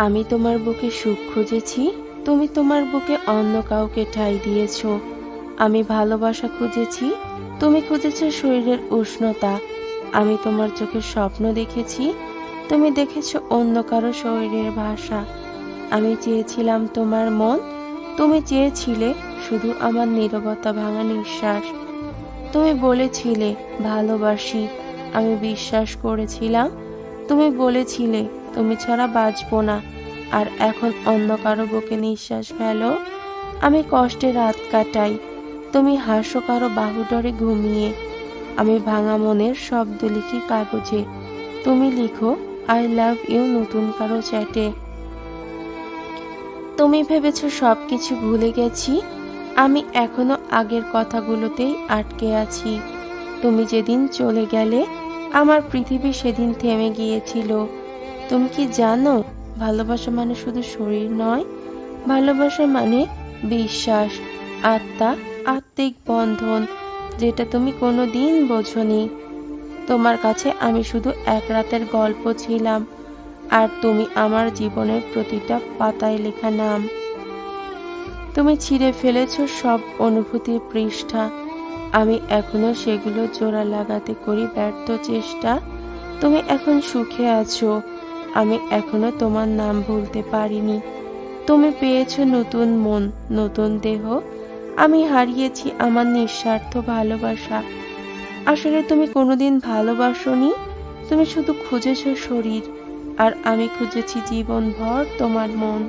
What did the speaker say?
আমি তোমার বুকে সুখ খুঁজেছি, তুমি তোমার বুকে অন্য কাউকে ঠাঁই দিয়েছ। আমি ভালোবাসা খুঁজেছি, তুমি খুঁজেছ শরীরের উষ্ণতা। আমি তোমার চোখের স্বপ্ন দেখেছি, তুমি দেখেছ অন্য কারো শরীরের ভাষা। আমি চেয়েছিলাম তোমার মন, তুমি চেয়েছিলে শুধু আমার নীরবতা ভাঙা নিঃশ্বাস। তুমি বলেছিলে ভালোবাসি, আমি বিশ্বাস করেছিলাম। তুমি বলেছিলে তুমি ছাড়া বাঁচবো না, আর এখন অন্য কারো বুকে নিঃশ্বাস ফেলো। আমি কষ্টে রাত কাটাই, তুমি হাসো কারো বাহুডরে ঘুমিয়ে। আমি ভাঙা মনের শব্দ লিখি কাগজে, তুমি লিখো আই লাভ ইউ নতুন কারো চ্যাটে। তুমি ভেবেছ সবকিছু ভুলে গেছি, আমি এখনো আগের কথাগুলোতেই আটকে আছি। তুমি যেদিন চলে গেলে আমার পৃথিবী সেদিন থেমে গিয়েছিল। তুমি কি জানো, ভালোবাসা মানে শুধু শরীর নয়, ভালোবাসা মানে বিশ্বাস, আত্মা, আত্মিক বন্ধন, যেটা তুমি কোনোদিন বোঝনি। তোমার কাছে আমি শুধু এক রাতের গল্প ছিলাম, আর তুমি আমার জীবনের প্রতিটা পাতায় লেখা নাম। তুমি ছিঁড়ে ফেলেছ সব অনুভূতির পৃষ্ঠা, আমি এখনো সেগুলো জোড়া লাগাতে করি ব্যর্থ চেষ্টা। তুমি এখন সুখে আছো, আমি এখনো তোমার নাম ভুলতে পারিনি। তুমি পেয়েছো নতুন মন, নতুন দেহ, আমি হারিয়েছি আমার নিঃস্বার্থ ভালোবাসা। আসলে তুমি কোনোদিন ভালোবাসোনি, তুমি শুধু খুঁজেছো শরীর, আর আমি খুঁজেছি জীবনভর তোমার মন।